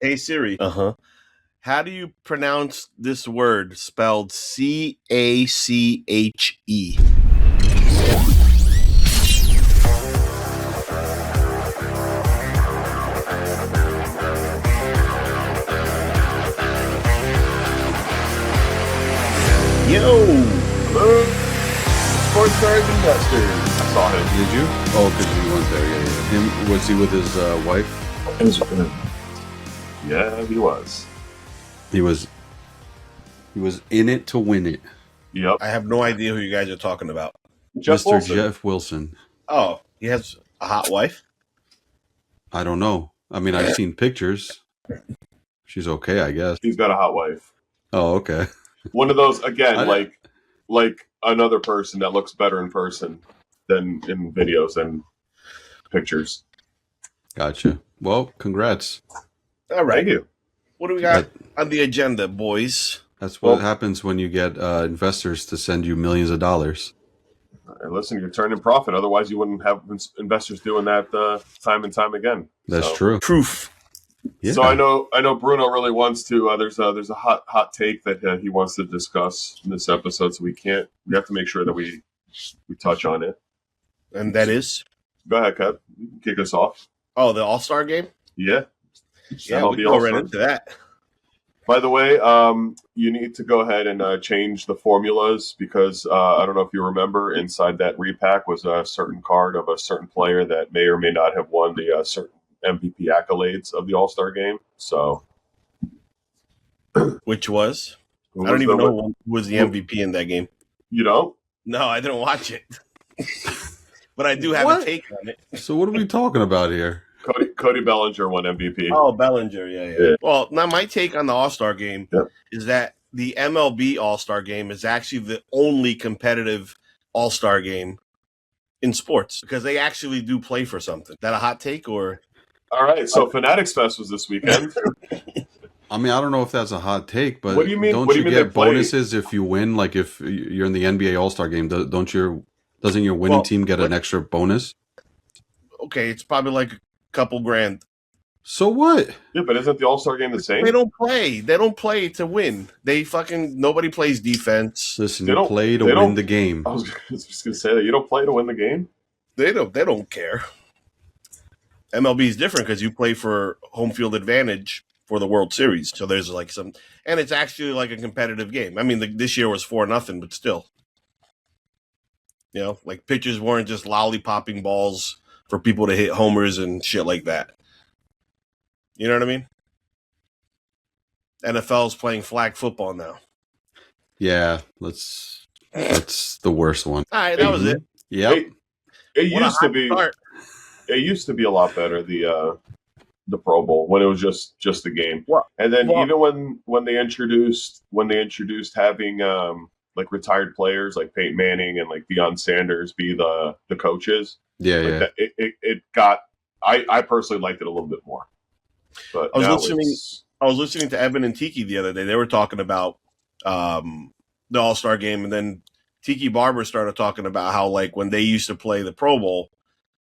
Hey Siri. How do you pronounce this word spelled Cache? Yo! Hello, sports stars investors. I saw him. Did you? Oh, because you went there. Yeah. Him, was he with his wife? Yeah, he was. He was in it to win it. Yep. I have no idea who you guys are talking about. Jeff Mr. Wilson. Jeff Wilson. Oh, he has a hot wife? I don't know. I mean, I've seen pictures. She's okay, I guess. He's got a hot wife. Oh, okay. One of those again, like another person that looks better in person than in videos and pictures. Gotcha. Well, congrats. All right. Thank you. What do we got on the agenda, boys? That's what happens when you get investors to send you millions of dollars. And listen, you're turning profit. Otherwise, you wouldn't have investors doing that time and time again. That's true. Proof. Yeah. So I know Bruno really wants to. There's a hot take that he wants to discuss in this episode. So we have to make sure that we touch on it. And that is? Go ahead, Kat. You can kick us off. Oh, the All-Star game? Yeah. Yeah, we'll go right into that. By the way, you need to go ahead and change the formulas because I don't know if you remember, inside that repack was a certain card of a certain player that may or may not have won the certain MVP accolades of the All-Star game. So, which was? I don't even know who was the MVP in that game. You don't? No, I didn't watch it. But I do have a take on it. So what are we talking about here? Cody Bellinger won MVP. Oh, Bellinger, yeah. Well, now my take on the All-Star game is that the MLB All-Star game is actually the only competitive All-Star game in sports because they actually do play for something. That a hot take or? All right, so Fanatics Fest was this weekend. I mean, I don't know if that's a hot take, but what do you mean? Don't you get bonuses if you win? Like if you're in the NBA All-Star game, doesn't your winning team get an extra bonus? Okay, it's probably like a couple grand. So what? Yeah, but isn't the All-Star game the same? They don't play. They don't play to win. Nobody plays defense. Listen, you play to win the game. I was just going to say that. You don't play to win the game? They don't care. MLB is different because you play for home field advantage for the World Series. So there's like some, and it's actually like a competitive game. I mean, this year was 4-0, but still, like pitchers weren't just lollipopping balls for people to hit homers and shit like that. You know what I mean? NFL's playing flag football now. Yeah, that's the worst one. All right, that was it. Yep. It used to be a lot better, the Pro Bowl, when it was just the game. And then even when they introduced having like retired players like Peyton Manning and like Deion Sanders be the coaches. Yeah. It got. I personally liked it a little bit more. But I was listening to Evan and Tiki the other day. They were talking about the All-Star game, and then Tiki Barber started talking about how like when they used to play the Pro Bowl,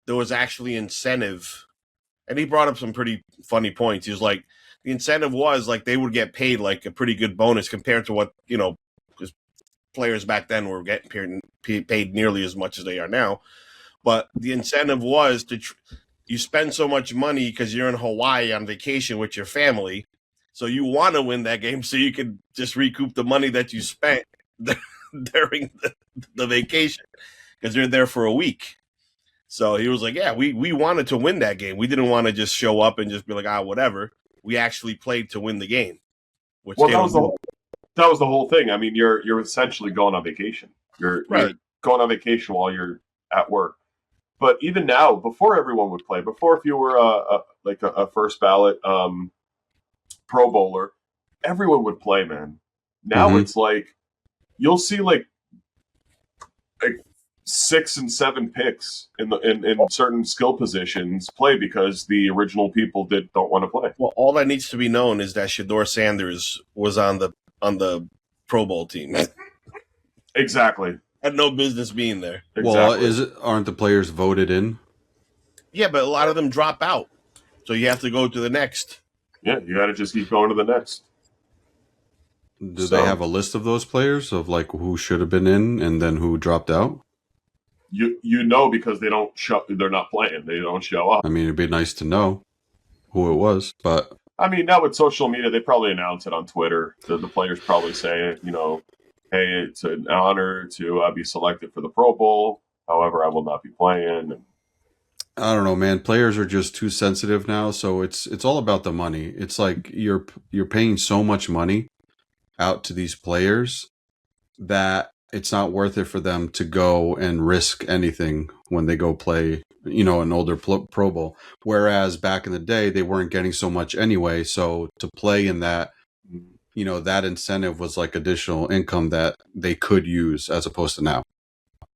there was actually incentive, and he brought up some pretty funny points. He was like, the incentive was like they would get paid like a pretty good bonus compared to what because players back then were getting paid nearly as much as they are now. But the incentive was you spend so much money because you're in Hawaii on vacation with your family, so you want to win that game so you can just recoup the money that you spent during the vacation because you're there for a week. So he was like, yeah, we wanted to win that game. We didn't want to just show up and just be like, whatever. We actually played to win the game. That was the whole thing. I mean, you're essentially going on vacation. You're going on vacation while you're at work. But even now, before everyone would play, if you were a first ballot Pro Bowler, everyone would play, man. Now it's like you'll see like 6 and 7 picks in certain skill positions play because the original people don't want to play. Well, all that needs to be known is that Shedeur Sanders was on the Pro Bowl team. Exactly. Had no business being there. Exactly. Well, aren't the players voted in? Yeah, but a lot of them drop out, so you have to go to the next. Yeah, you got to just keep going to the next. Do they have a list of those players of like who should have been in and then who dropped out? You know, because they don't show. They're not playing. They don't show up. I mean, it'd be nice to know who it was, but I mean, now with social media, they probably announce it on Twitter. The players probably say, you know, hey, it's an honor to be selected for the Pro Bowl. However, I will not be playing. And I don't know, man. Players are just too sensitive now, so it's all about the money. It's like you're paying so much money out to these players that it's not worth it for them to go and risk anything when they go play, you know, an older Pro Bowl. Whereas back in the day, they weren't getting so much anyway. So to play in that, you know, that incentive was like additional income that they could use as opposed to now.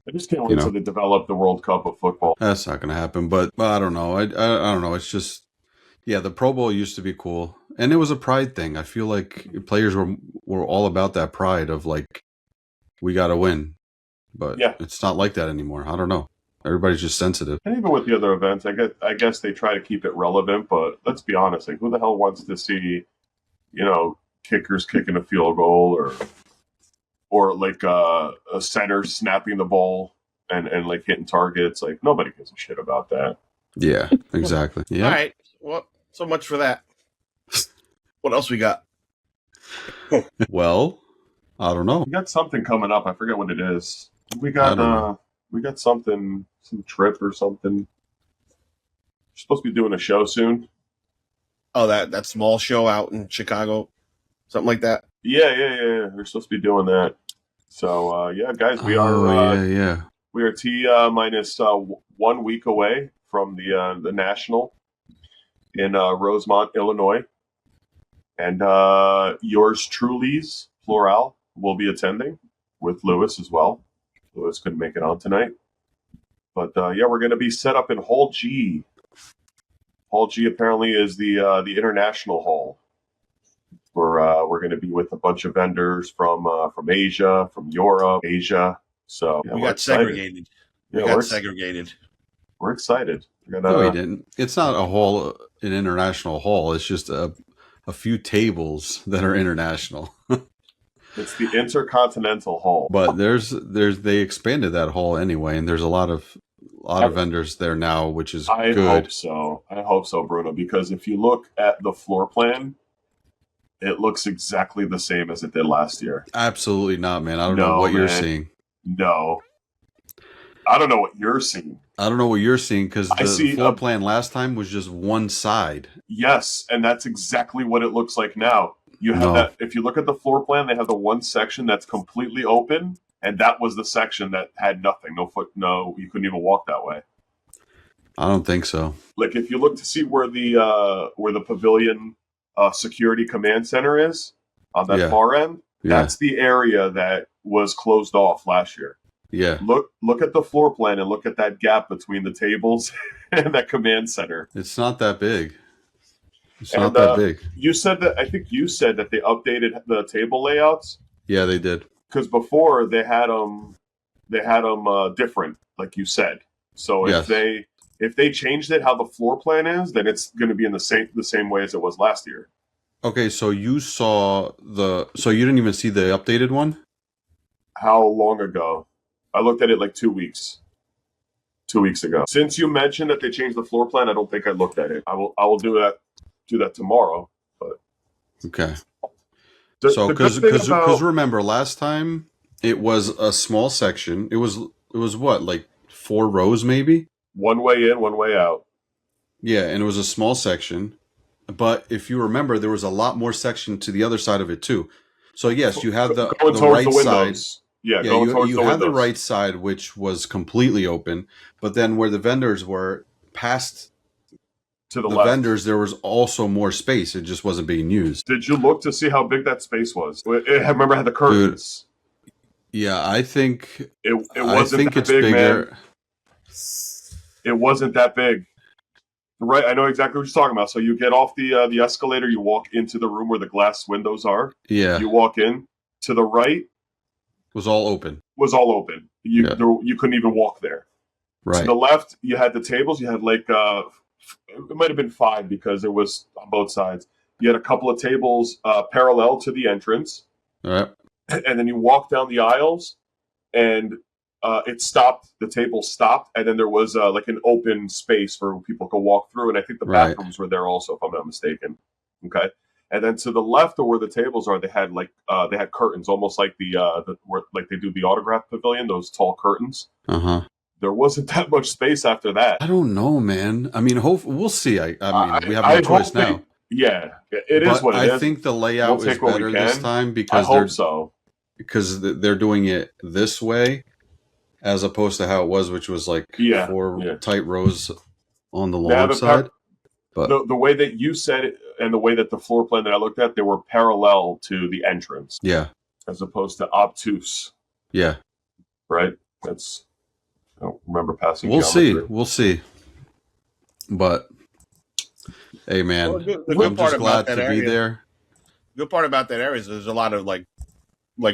I just can't wait until they develop the World Cup of football. That's not going to happen, but I don't know. I don't know. It's just, yeah, the Pro Bowl used to be cool. And it was a pride thing. I feel like players were all about that pride of like, we got to win. But yeah, it's not like that anymore. I don't know. Everybody's just sensitive. And even with the other events, I guess they try to keep it relevant. But let's be honest, like, who the hell wants to see, you know, kickers kicking a field goal or like a center snapping the ball and like hitting targets? Like, nobody gives a shit about that. Yeah, exactly. Yeah. All right. Well, so much for that. What else we got? Well, I don't know. We got something coming up. I forget what it is. We got something, some trip or something. We're supposed to be doing a show soon. Oh, that small show out in Chicago, something like that. Yeah. We're supposed to be doing that. So yeah, guys, we are we are T minus 1 week away from the national in Rosemont, Illinois, and yours truly's plural will be attending with Lewis as well. Lewis couldn't make it on tonight, but yeah, we're going to be set up in Hall G. Hall G apparently is the international hall. We're going to be with a bunch of vendors from Asia, from Europe, Asia. So yeah, we got segregated. We're excited. No, we didn't. It's not a hall, an international hall. It's just a few tables that are international. It's the Intercontinental Hall. But they expanded that hall anyway, and there's a lot of vendors there now, which is good. I hope so, Bruno, because if you look at the floor plan, it looks exactly the same as it did last year. Absolutely not, man. I don't know what you're seeing. No. I don't know what you're seeing. I don't know what you're seeing because the floor plan last time was just one side. Yes, and that's exactly what it looks like now. You have that. If you look at the floor plan, they have the one section that's completely open, and that was the section that had nothing. No, you couldn't even walk that way. I don't think so. Like if you look to see where the pavilion security command center is on that far end, that's the area that was closed off last year. Yeah. Look at the floor plan and look at that gap between the tables and that command center. It's not that big. It's not that big. I think you said that they updated the table layouts. Yeah, they did. Because before they had them different, like you said. So if they changed it how the floor plan is, then it's going to be in the same way as it was last year. Okay, so you saw so you didn't even see the updated one? How long ago? I looked at it like 2 weeks. 2 weeks ago. Since you mentioned that they changed the floor plan, I don't think I looked at it. I will do that tomorrow. But okay. So because remember last time it was a small section. It was what, like 4 rows maybe? One way in, one way out. Yeah, and it was a small section. But if you remember, there was a lot more section to the other side of it too. So yes, you have the right side. Yeah, you had the right side, which was completely open. But then where the vendors were, past to the left. Vendors, there was also more space. It just wasn't being used. Did you look to see how big that space was? I remember it had the curtains. Dude, yeah, I think it wasn't that big, bigger. Man. It wasn't that big. Right, I know exactly what you're talking about. So you get off the escalator, you walk into the room where the glass windows are. Yeah. You walk in. To the right was all open. You couldn't even walk there. Right. To the left, you had the tables. You had like it might have been 5 because it was on both sides. You had a couple of tables parallel to the entrance. All right. And then you walk down the aisles, and it stopped. The table stopped, and then there was like an open space where people could walk through. And I think the bathrooms were there also, if I'm not mistaken. Okay. And then to the left of where the tables are, they had curtains, almost like where like they do the autograph pavilion, those tall curtains. There wasn't that much space after that. I don't know, man. I mean, we'll see. I mean, we have no choice now. Yeah, it is what it is. I think the layout is better this time because because they're doing it this way as opposed to how it was, which was like four tight rows on the long side. But the way that you said it and the way that the floor plan that I looked at, they were parallel to the entrance. Yeah. As opposed to obtuse. Yeah. Right? I don't remember passing. We'll see. But hey, man, I'm just glad to be there. Good part about that area is there's a lot of like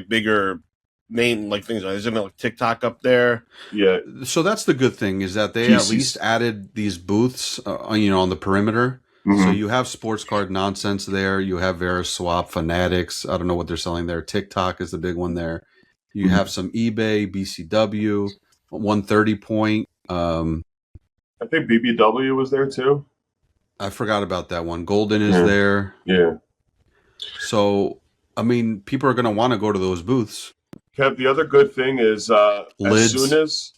bigger name like things. There's like TikTok up there. Yeah. So that's the good thing is that they at least added these booths, on the perimeter. Mm-hmm. So you have sports card nonsense there. You have Veriswap, Fanatics. I don't know what they're selling there. TikTok is the big one there. You have some eBay, BCW, 130 point. I think BBW was there too. I forgot about that one. Golden is there. Yeah. So, I mean, people are going to want to go to those booths. Kev, the other good thing is Lids. As soon as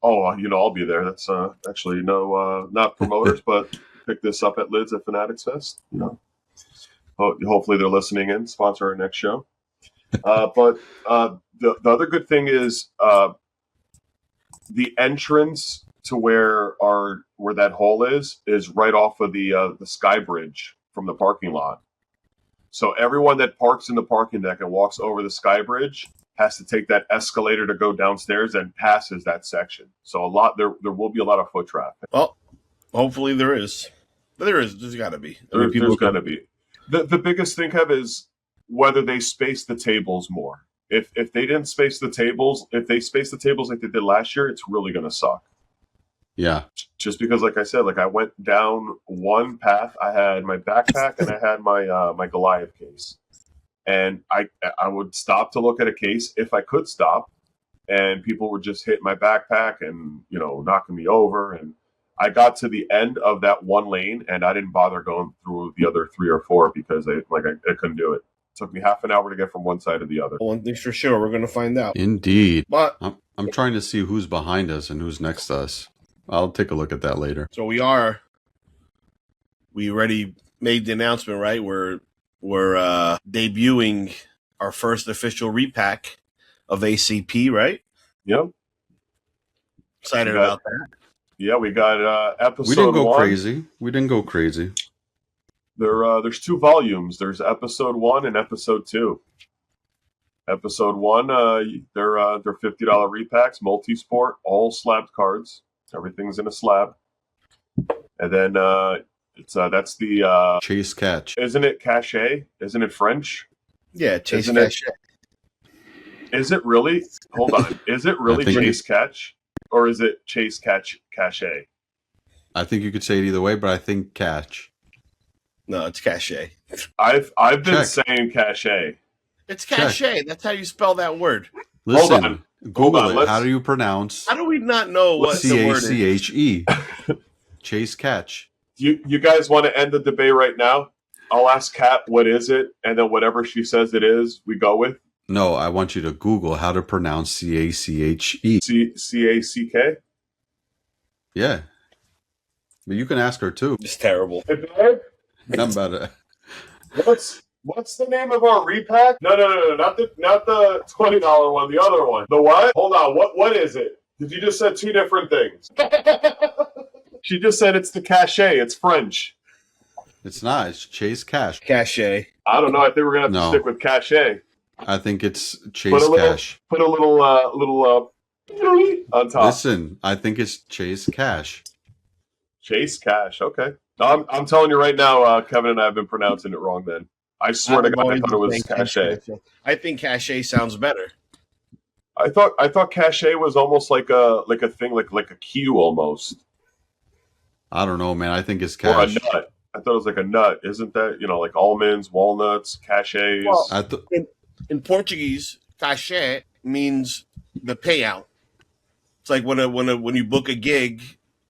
I'll be there. That's actually not promoters, but pick this up at Lids at Fanatics Fest. Hopefully they're listening in, sponsor our next show. But the other good thing is the entrance to where that hole is right off of the sky bridge from the parking lot. So everyone that parks in the parking deck and walks over the sky bridge has to take that escalator to go downstairs and passes that section. So there will be a lot of foot traffic. Well, hopefully there is. But there's got to be. There's got to be. The biggest thing, Kev, is whether they space the tables more. If they didn't space the tables, if they space the tables like they did last year, it's really going to suck. Yeah. Just because, like I said, I went down one path. I had my backpack and I had my Goliath case. And I would stop to look at a case if I could stop. And people would just hit my backpack and, knocking me over. And I got to the end of that one lane and I didn't bother going through the other 3 or 4 because I couldn't do it. It took me half an hour to get from one side to the other. One thing's for sure, we're going to find out. Indeed. But I'm trying to see who's behind us and who's next to us. I'll take a look at that later. So we already made the announcement, right? We're debuting our first official repack of ACP, right? Yep. Excited about that. Yeah, we got episode 1. We didn't go crazy. There's 2 volumes. There's episode 1 and episode 2. Episode 1, they're $50 repacks, multi-sport, all slabbed cards. Everything's in a slab. And then that's the Chase Catch. Isn't it Cachet? Isn't it French? Yeah, Chase Cachet. Is it really? Hold on. Is it really Chase Catch? Or is it Chase Catch Cachet? I think you could say it either way, but I think Catch. No, it's Cachet. I've been saying Cachet. It's Cachet. That's how you spell that word. Listen, Google it. How do you pronounce? How do we not know what the word is? Cache. Chase Catch. You guys want to end the debate right now? I'll ask Kat what is it, and then whatever she says it is, we go with. No, I want you to Google how to pronounce Cache. Cack? Yeah. But you can ask her too. It's terrible. I'm about to... What's the name of our repack? No, not the $20 one, the other one. The what? Hold on, what is it? Because you just said 2 different things. She just said it's the Cachet. It's French. It's not. It's Chase Cash. Cachet. I don't know. I think we're gonna have to stick with Cachet. I think it's Chase Cash. Put a little on top. Listen, I think it's Chase Cash. Chase Cash. Okay. I'm telling you right now, Kevin and I have been pronouncing it wrong. Then I swear to God, I thought it was Cachet. I think Cachet sounds better. I thought Cachet was almost like a thing, like a Q almost. I don't know, man. I think it's Cash. Or a nut. I thought it was like a nut. Isn't that, like almonds, walnuts, cashews? Well, in Portuguese, cachê means the payout. It's like when you book a gig,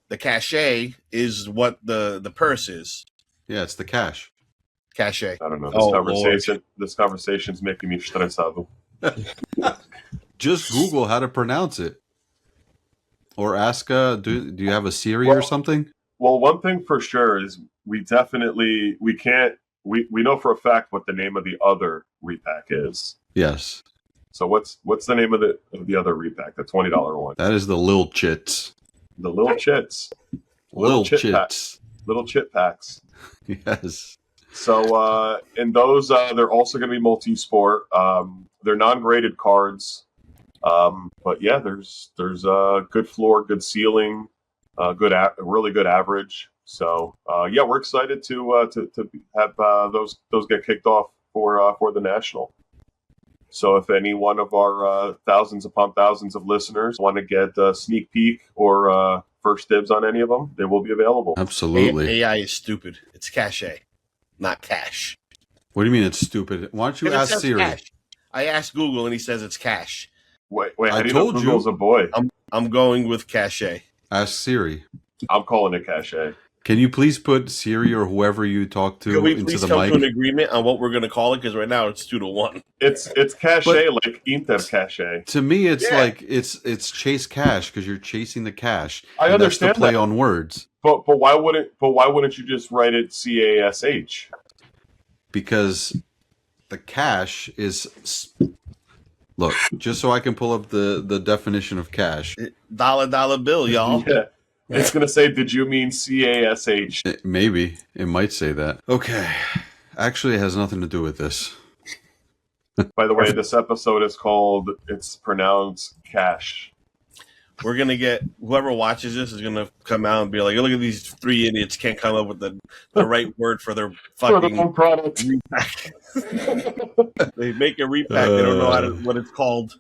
the cachet is what the purse is. Yeah, it's the cash. Cachet. I don't know. Lord. This conversation's making me stressado. Just Google how to pronounce it, or ask. Do you have a Siri or something? Well, one thing for sure is we know for a fact what the name of the other repack is. Yes. So what's the name of the other repack? The $20 one. That is the Lil Chits. The little chits. Lil chit Chits. Little chit packs. Yes. So in those, they're also going to be multi-sport. They're non-graded cards, but yeah, there's good floor, good ceiling, really good average. So yeah, we're excited to have those get kicked off for the national. So if any one of our thousands upon thousands of listeners want to get a sneak peek or first dibs on any of them, they will be available. Absolutely. AI is stupid. It's cachet, not cash. What do you mean it's stupid? Why don't you ask Siri? Cash. I asked Google and he says it's cash. Wait! I told you. Google's a boy. I'm going with cachet. Ask Siri. I'm calling it cachet. Can you please put Siri or whoever you talk to Can we into please the come mic? to an agreement on what we're going to call it? Because right now it's 2-1. It's cachet like Inter cachet. To me, it's like it's chase cash because you're chasing the cash. I understand that's the play that. on words. But why wouldn't you just write it CASH? Because the cash is. Look, just so I can pull up the definition of cash. Dollar bill, y'all. Yeah. It's going to say, did you mean CASH? Maybe. It might say that. Okay. Actually, it has nothing to do with this. By the way, this episode is called, it's pronounced cash. We're going to get, whoever watches this is going to come out and be like, look at these three idiots can't come up with the right word for their fucking product. repack. They make a repack, they don't know what it's called.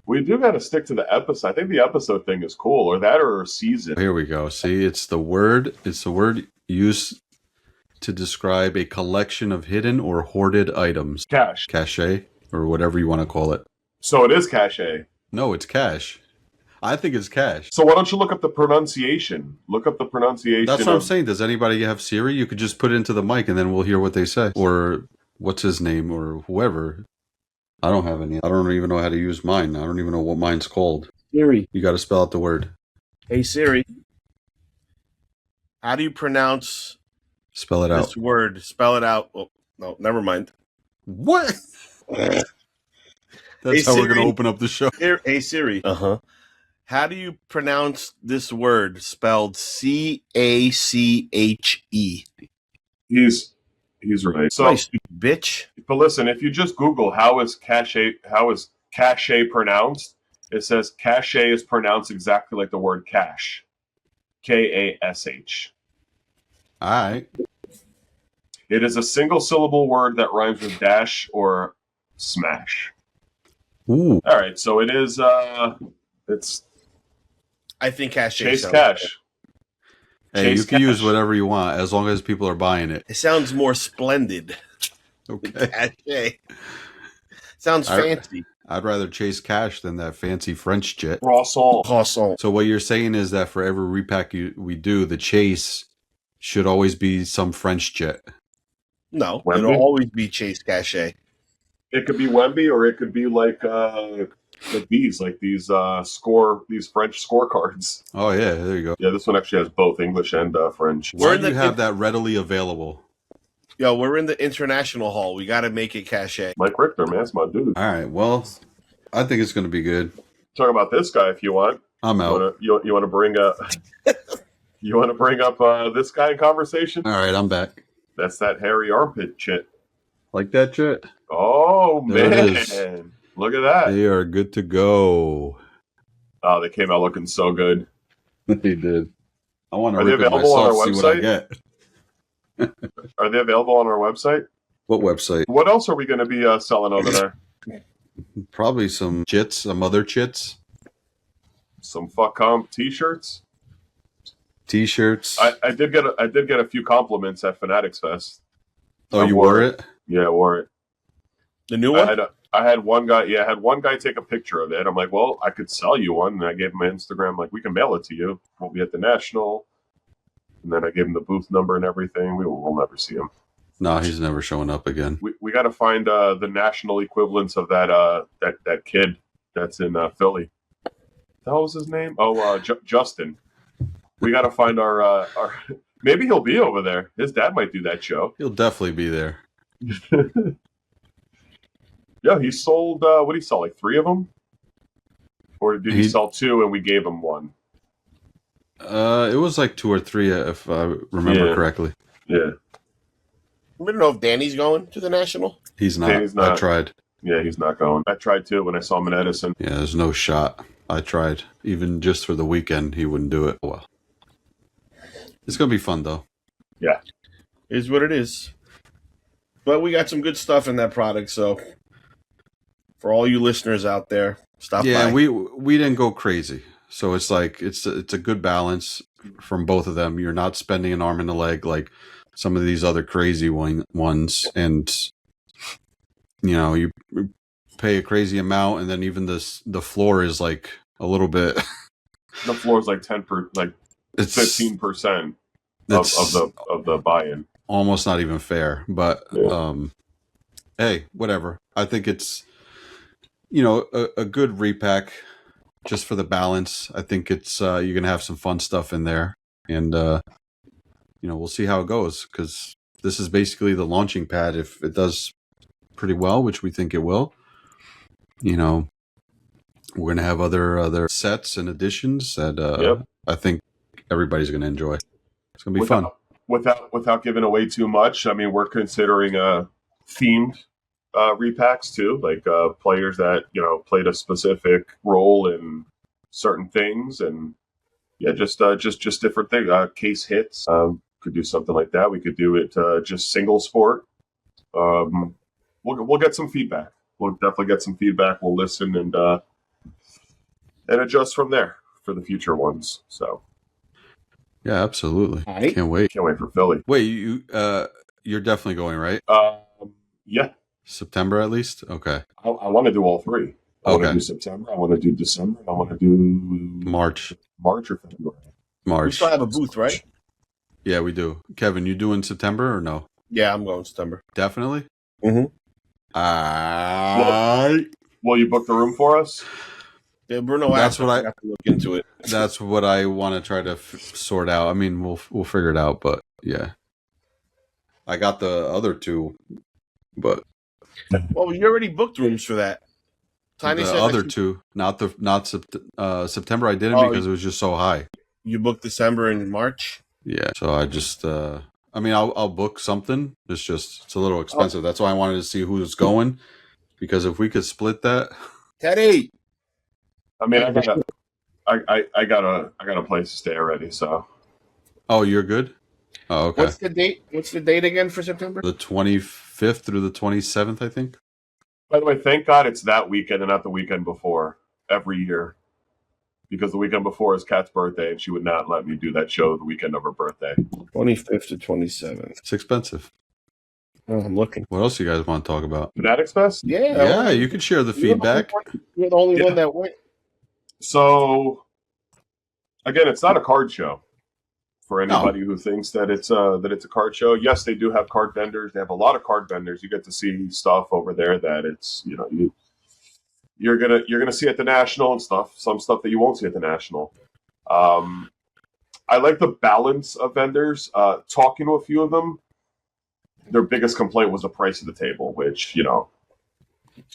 We do got to stick to the episode. I think the episode thing is cool, or that, or a season. Here we go. See, it's the word used to describe a collection of hidden or hoarded items. Cash. Cachet, or whatever you want to call it. So it is cachet. No, it's cash. I think it's cash. So why don't you look up the pronunciation? Look up the pronunciation. That's what I'm saying. Does anybody have Siri? You could just put it into the mic and then we'll hear what they say. Or what's his name or whoever. I don't have any. I don't even know how to use mine. I don't even know what mine's called. Siri. You got to spell out the word. Hey, Siri. How do you pronounce Spell it out. this word? Spell it out. Oh, no, never mind. What? That's Hey, how we're Siri. going to open up the show. Hey, Siri. Uh-huh. How do you pronounce this word spelled CACHE? He's right. So, My stupid bitch. but listen, if you just Google how is cachet pronounced, it says cachet is pronounced exactly like the word cash. KASH. All right. It is a single syllable word that rhymes with dash or smash. Ooh. All right, so it is it's I think cachet. chase sounds cash. Hey, Chase you can use cash. whatever you want as long as people are buying it. It sounds more splendid. Okay. Cachet. Sounds fancy. I'd rather chase cash than that fancy French jet. Croissant. Croissant. So what you're saying is that for every repack we do, the chase should always be some French jet. Wemby? No, it'll always be Chase Cachet. It could be Wemby, or it could be like these French scorecards. Oh yeah, there you go. Yeah, this one actually has both English and French. Why do you have that readily available? Yo, we're in the international hall. We got to make it Cachet. Mike Richter, man, that's my dude. All right, well, I think it's going to be good. Talk about this guy if you want. I'm out. You want to bring up this guy in conversation? All right, I'm back. That's that hairy armpit Chit. Like that, Chit? Oh There it man, is. look at that! They are good to go. Oh, they came out looking so good. They did. I want to Are they rip it available on myself, our see what I website? get. Are they available on our website? What website? What else are we going to be selling over there? Probably some chits, some other chits. Some fuck comp t-shirts. T-shirts. I did get a few compliments at Fanatics Fest. Oh, you wore it? Yeah, I wore it. The new one? I had one guy. Yeah, I had one guy take a picture of it. I'm like, well, I could sell you one, and I gave him my Instagram. Like, we can mail it to you. We'll be at the National, and then I gave him the booth number and everything. We'll never see him. No, he's never showing up again. We got to find the national equivalents of that kid that's in Philly. That was his name. Oh, Justin. We got to find our. Maybe he'll be over there. His dad might do that show. He'll definitely be there. Yeah, he sold. What did he sell? Like 3 of them, or did he sell 2 and we gave him 1? It was like 2 or 3, if I remember correctly. Yeah. We don't know if Danny's going to the National. He's not. Danny's not. I tried. Yeah, he's not going. I tried too when I saw him in Edison. Yeah, there's no shot. I tried. Even just for the weekend, he wouldn't do it. Well, it's going to be fun, though. Yeah. It is what it is. But we got some good stuff in that product, so for all you listeners out there, stop by. Yeah, we didn't go crazy. So it's like it's a good balance from both of them. You're not spending an arm and a leg like some of these other crazy ones, and you pay a crazy amount, and then even the floor is like a little bit. The floor is like 15% of the buy-in. Almost not even fair, but hey, whatever. I think it's a good repack just for the balance. I think it's you're gonna have some fun stuff in there, and we'll see how it goes, because this is basically the launching pad. If it does pretty well, which we think it will, we're gonna have other sets and additions that I think everybody's gonna enjoy. It's gonna be fun. Without giving away too much, I mean, we're considering themed repacks too, like players that played a specific role in certain things, and just different things. Case hits, could do something like that. We could do it just single sport. We'll get some feedback. We'll definitely get some feedback. We'll listen and adjust from there for the future ones. So. Yeah, absolutely. Right. Can't wait. Can't wait for Philly. Wait, you're definitely going, right? Yeah. September at least? Okay. I want to do all 3. I want to do September, I want to do December, and I want to do March or February. March. We still have a booth, right? Yeah, we do. Kevin, you doing September or no? Yeah, I'm going September. Definitely? Mm-hmm. Will you book the room for us? Yeah, Bruno asked. I have to look into it. That's what I want to try to sort out. I mean, we'll figure it out, but yeah. I got the other 2, but well, you already booked rooms for that. Tiny the other 2, not September. I didn't because it was just so high. You booked December and March. Yeah, so I just I'll book something. It's a little expensive. That's why I wanted to see who's going, because if we could split that, Teddy. I mean, I got a place to stay already. So. Oh, you're good. Oh, okay. What's the date? What's the date again for September? The 25th through the 27th, I think. By the way, thank God it's that weekend and not the weekend before every year, because the weekend before is Kat's birthday, and she would not let me do that show the weekend of her birthday. 25th to 27th. It's expensive. Oh, I'm looking. What else do you guys want to talk about? Fanatics Fest? Yeah, you can share the feedback. You're the only one that went. So, again, it's not a card show. For anybody who thinks that it's a card show, yes, they do have card vendors. They have a lot of card vendors. You get to see stuff over there that it's you're gonna see at the National and stuff. Some stuff that you won't see at the National. I like the balance of vendors. Talking to a few of them, their biggest complaint was the price of the table, which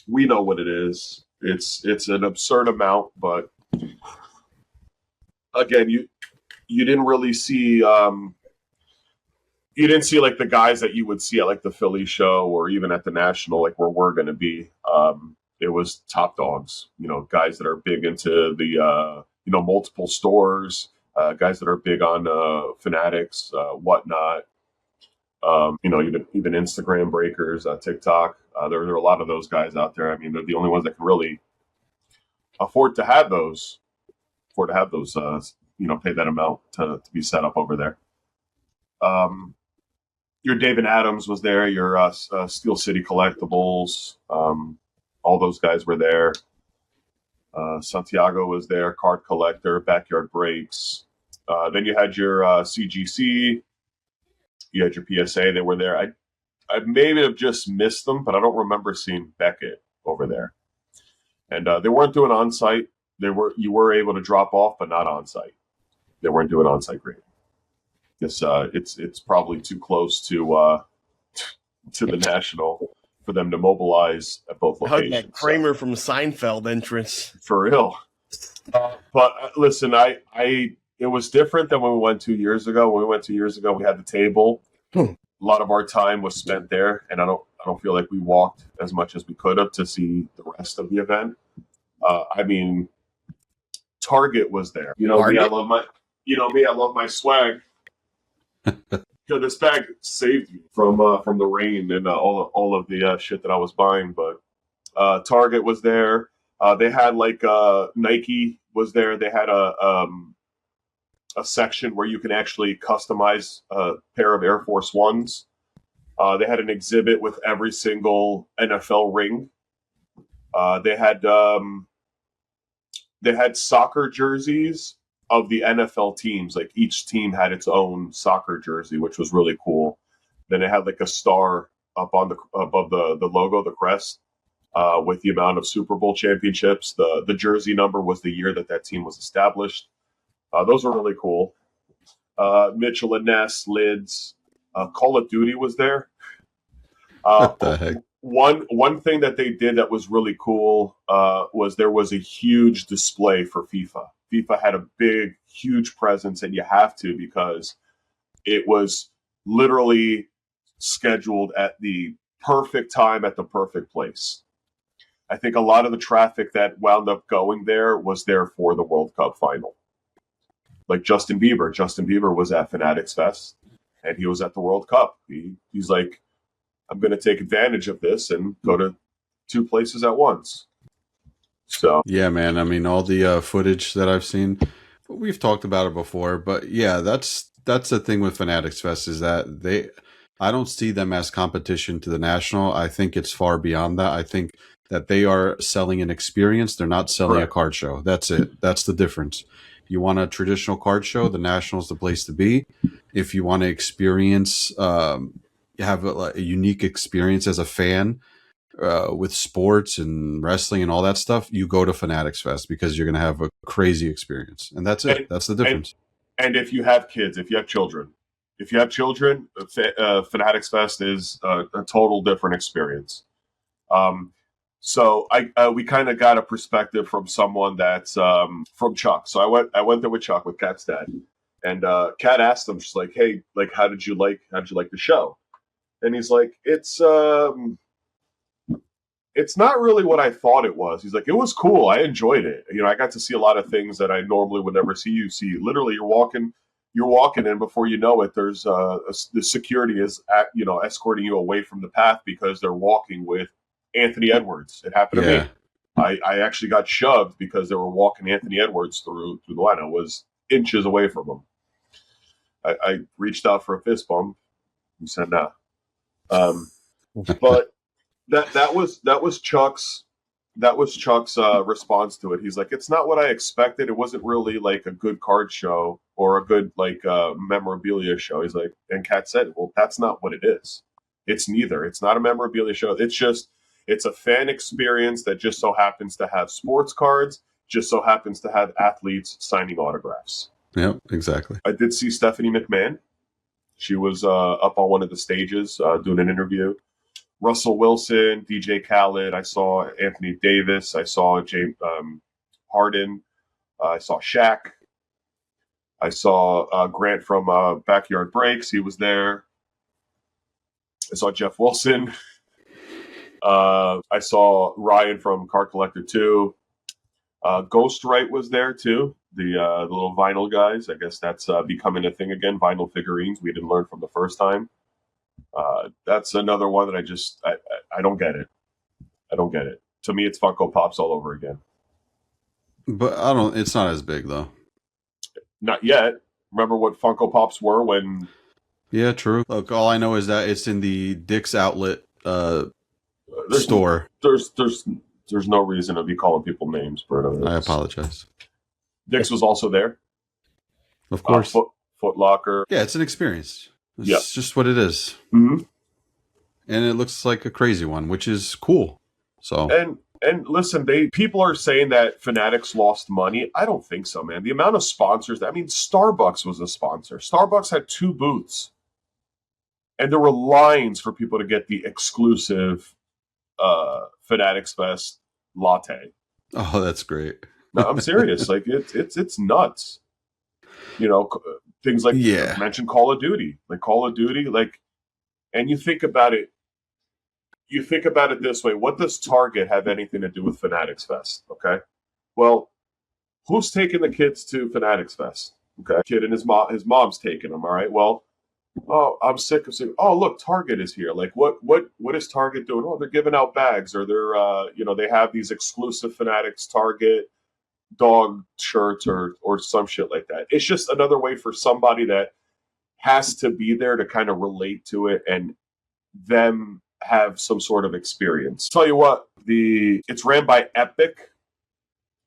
we know what it is. It's an absurd amount, but again, you didn't really see like the guys that you would see at like the Philly show or even at the National, like where we're going to be. It was top dogs, guys that are big into the multiple stores, guys that are big on Fanatics, whatnot. Even Instagram breakers, TikTok. There are a lot of those guys out there. I mean, they're the only ones that can really afford to have those pay that amount to be set up over there. Your David Adams was there. Your Steel City Collectibles. All those guys were there. Santiago was there. Card Collector, Backyard Breaks. Then you had your CGC. You had your PSA. They were there. I maybe have just missed them, but I don't remember seeing Beckett over there. And they weren't doing on-site. You were able to drop off, but not on-site. They weren't doing on-site grading. It's probably too close to the national for them to mobilize at both locations. That Kramer from Seinfeld entrance for real. But listen, it was different than when we went 2 years ago. When we went 2 years ago, we had the table. A lot of our time was spent there, and I don't feel like we walked as much as we could have to see the rest of the event. Target was there. Me, I love my swag. This bag saved me from the rain and all of the shit that I was buying. But Target was there. They had Nike was there. They had a section where you can actually customize a pair of Air Force Ones. They had an exhibit with every single NFL ring. They had soccer jerseys of the NFL teams. Like each team had its own soccer jersey, which was really cool. Then it had a star up above the logo, the crest, with the amount of Super Bowl championships. The jersey number was the year that team was established. Those were really cool. Mitchell and Ness, lids. Call of Duty was there. What the heck? One thing that they did that was really cool was there was a huge display for FIFA. FIFA had a big, huge presence, and you have to because it was literally scheduled at the perfect time at the perfect place. I think a lot of the traffic that wound up going there was there for the World Cup final. Like Justin Bieber. Justin Bieber was at Fanatics Fest, and he was at the World Cup. He's like, I'm going to take advantage of this and go to two places at once. So yeah, man. I mean, all the footage that I've seen, we've talked about it before, but yeah, that's the thing with Fanatics Fest is that I don't see them as competition to the national. I think it's far beyond that. I think that they are selling an experience. They're not selling a card show. That's it. That's the difference. You want a traditional card show, the national is the place to be. If you want to experience, have a unique experience as a fan, with sports and wrestling and all that stuff, you go to Fanatics Fest because you're going to have a crazy experience. And that's it. That's the difference. And if you have kids, if you have children, Fanatics Fest is a total different experience. So we kind of got a perspective from someone that's from Chuck. So I went there with Chuck, with Kat's dad, and Kat asked him, she's like, "Hey, how did you like the show?" And he's like, it's not really what I thought it was. He's like, it was cool. I enjoyed it. I got to see a lot of things that I normally would never see. You see, literally, you're walking, and before you know it, there's the security is escorting you away from the path because they're walking with Anthony Edwards. It happened to me. I actually got shoved because they were walking Anthony Edwards through the line. I was inches away from him. I reached out for a fist bump. He said, "Nah." But that was Chuck's response to it. He's like, it's not what I expected. It wasn't really like a good card show or a good memorabilia show. He's like, and Kat said, well, that's not what it is. It's neither. It's not a memorabilia show. It's a fan experience that just so happens to have sports cards, just so happens to have athletes signing autographs. Yep, exactly. I did see Stephanie McMahon. She was up on one of the stages doing an interview. Russell Wilson, DJ Khaled. I saw Anthony Davis. I saw James Harden. I saw Shaq. I saw Grant from Backyard Breaks. He was there. I saw Jeff Wilson. I saw Ryan from Card Collector 2. Ghostwright was there too. The little vinyl guys. I guess that's becoming a thing again. Vinyl figurines. We didn't learn from the first time. That's another one that I don't get it. I don't get it. To me, it's Funko Pops all over again. But it's not as big though. Not yet. Remember what Funko Pops were when? Yeah, true. Look, all I know is that it's in the Dick's Outlet store. There's no reason to be calling people names, Berto. I apologize. Dick's was also there. Of course. Foot Locker. Yeah, it's an experience. It's just what it is. Mm-hmm. And it looks like a crazy one, which is cool. So and listen, people are saying that Fanatics lost money. I don't think so, man. The amount of sponsors, Starbucks was a sponsor. Starbucks had 2 booths. And there were lines for people to get the exclusive Fanatics Fest latte. Oh, that's great. No, I'm serious. Like it's nuts. Things like I mentioned Call of Duty. And you think about it. You think about it this way: what does Target have anything to do with Fanatics Fest? Okay, well, who's taking the kids to Fanatics Fest? Okay, kid and his mom's taking them. All right, well. Oh, I'm sick of saying, oh, look, Target is here. Like, what is Target doing? Oh, they're giving out bags, or they're, they have these exclusive Fanatics Target dog shirts or some shit like that. It's just another way for somebody that has to be there to kind of relate to it and them have some sort of experience. Tell you what, it's ran by Epic.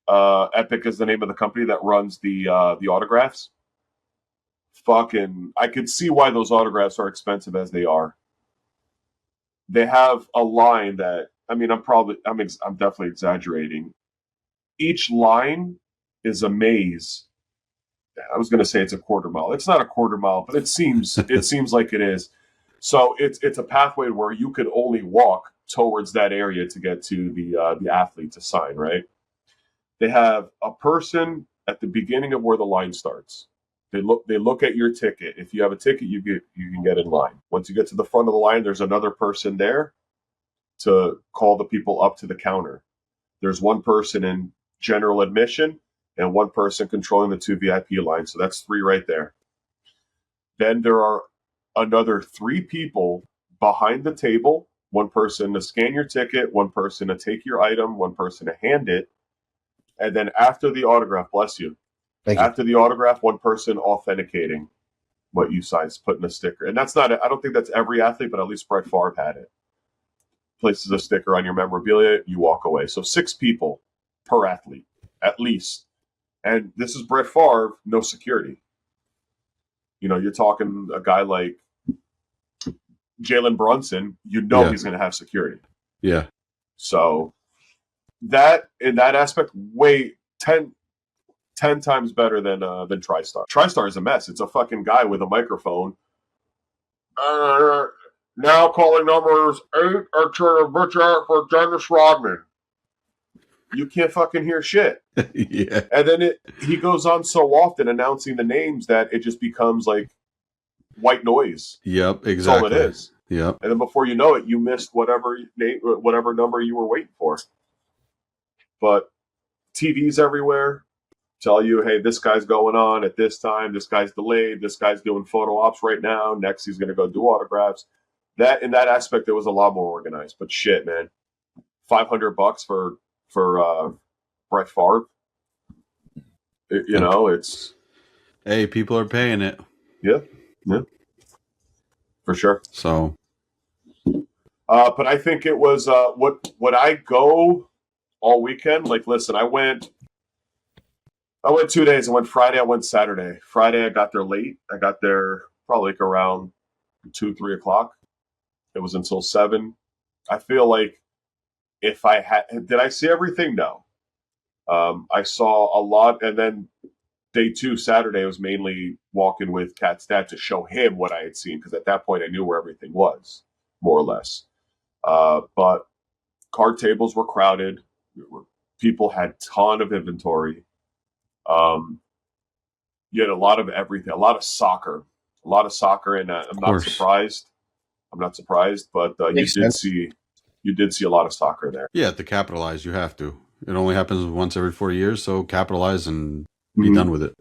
Epic is the name of the company that runs the autographs. I could see why those autographs are expensive as they are. They have a line that, I'm definitely exaggerating. Each line is a maze. I was going to say it's a quarter mile. It's not a quarter mile, but it seems like it is. So it's a pathway where you could only walk towards that area to get to the athlete to sign, right? They have a person at the beginning of where the line starts. They look at your ticket. If you have a ticket, you can get in line. Once you get to the front of the line, there's another person there to call the people up to the counter. There's one person in general admission and one person controlling the 2 VIP lines. So that's 3 right there. Then there are another 3 people behind the table, one person to scan your ticket, one person to take your item, one person to hand it. And then after the autograph, bless you. After the autograph, one person authenticating what you signed, putting a sticker. And that's not, I don't think that's every athlete, but at least Brett Favre had it. Places a sticker on your memorabilia, you walk away. So 6 people per athlete, at least. And this is Brett Favre, no security. You're talking a guy like Jalen Brunson, he's going to have security. Yeah. So that, in that aspect, 10 times better than TriStar. TriStar is a mess. It's a fucking guy with a microphone. Now calling numbers 8 are trying to bitch out for Dennis Rodman. You can't fucking hear shit. Yeah. And then he goes on so often announcing the names that it just becomes like white noise. Yep, exactly. That's all it is. Yep. And then before you know it, you missed whatever number you were waiting for. But TVs everywhere tell you, hey, this guy's going on at this time. This guy's delayed. This guy's doing photo ops right now. Next, he's going to go do autographs. That in that aspect, it was a lot more organized. But shit, man, $500 for Brett Favre. It's hey, people are paying it. Yeah, for sure. So, but I think it was would I go all weekend? Like, listen, I went 2 days. I went Friday. I went Saturday. Friday, I got there late. I got there probably like around 2-3 o'clock. It was until 7. I feel like if I did I see everything? No. I saw a lot, and then day 2, Saturday, was mainly walking with Cat's dad to show him what I had seen, because at that point I knew where everything was, more or less. But card tables were crowded. People had a ton of inventory. You had a lot of everything, a lot of soccer, and I'm not surprised. But you did see a lot of soccer there. Yeah, to capitalize, you have to. It only happens once every 4 years, so capitalize and be done with it.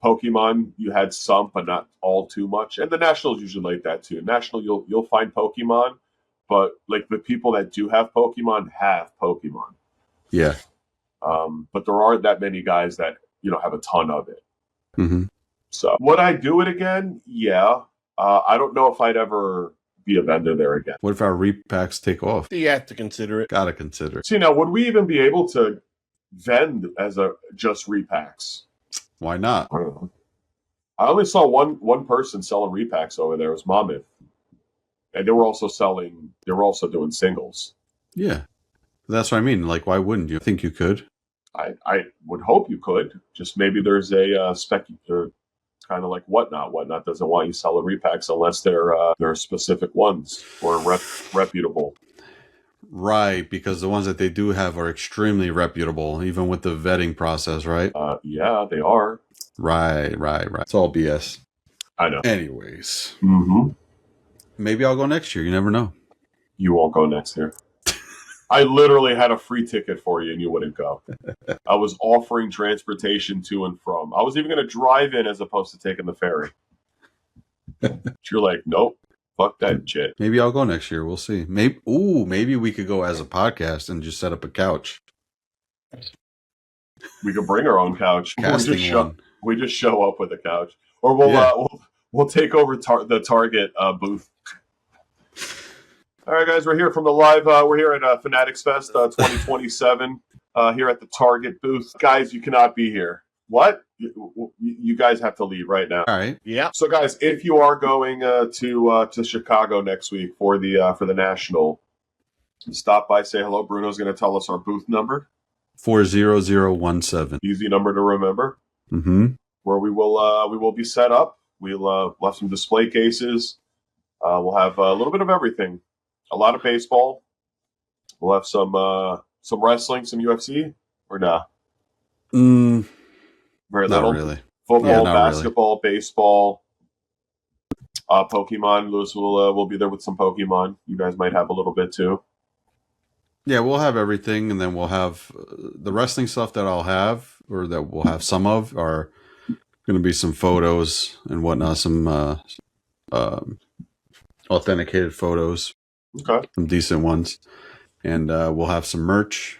Pokemon, you had some, but not all too much. And the Nationals usually like that too. National, you'll find Pokemon, but like the people that do have Pokemon have Pokemon. Yeah. But there aren't that many guys that have a ton of it. Mm-hmm. So would I do it again? Yeah. I don't know if I'd ever be a vendor there again. What if our repacks take off? You have to consider it. Gotta consider it. See, now, would we even be able to vend as a just repacks? Why not? I don't know. I only saw one person selling repacks over there. It was Monmouth. And they were also doing singles. Yeah. That's what I mean. Like, why wouldn't you? I think you could. I would hope you could. Just maybe there's a kind of like Whatnot. Whatnot doesn't want you selling repacks unless they're specific ones or reputable. Right, because the ones that they do have are extremely reputable, even with the vetting process, right? Yeah, they are. Right. It's all BS. I know. Anyways, maybe I'll go next year. You never know. You won't go next year. I literally had a free ticket for you and you wouldn't go. I was offering transportation to and from. I was even going to drive in as opposed to taking the ferry. But you're like, nope, fuck that shit. Maybe I'll go next year. We'll see. Maybe we could go as a podcast and just set up a couch. We could bring our own couch. Casting one. We just show up with a couch. Or we'll take over the Target booth. All right, guys, we're here from the live. We're here at Fanatics Fest 2027 here at the Target booth. Guys, you cannot be here. What? You guys have to leave right now. All right. Yeah. So, guys, if you are going to Chicago next week for the National, stop by, say hello. Bruno's going to tell us our booth number. 40017. Easy number to remember. Mm-hmm. Where we will be set up. We'll have some display cases. We'll have a little bit of everything. A lot of baseball. We'll have some wrestling, some UFC, or nah? Very little. Not really. Football, basketball, baseball, Pokemon. Lewis will be there with some Pokemon. You guys might have a little bit too. Yeah, we'll have everything, and then we'll have the wrestling stuff that I'll have, or that we'll have some of, are going to be some photos and whatnot, some authenticated photos. Okay. Some decent ones. And we'll have some merch,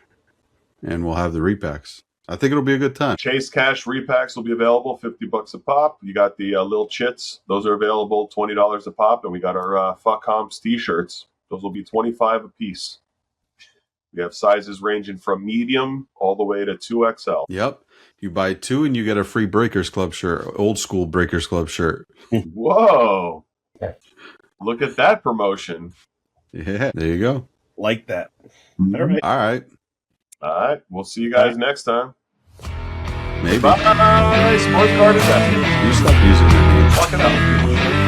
and we'll have the repacks. I think it'll be a good time. Chase Cash repacks will be available, $50 a pop. You got the little chits. Those are available, $20 a pop. And we got our Fuck Comps t-shirts. Those will be $25 a piece. We have sizes ranging from medium all the way to 2XL. Yep. You buy two and you get a free Breakers Club shirt, old school Breakers Club shirt. Whoa. Look at that promotion. Yeah, there you go. Like that. All right. All right. All right. We'll see you guys next time. Maybe. Bye. Sports Card Investment. You stop using that name. Fuck it up.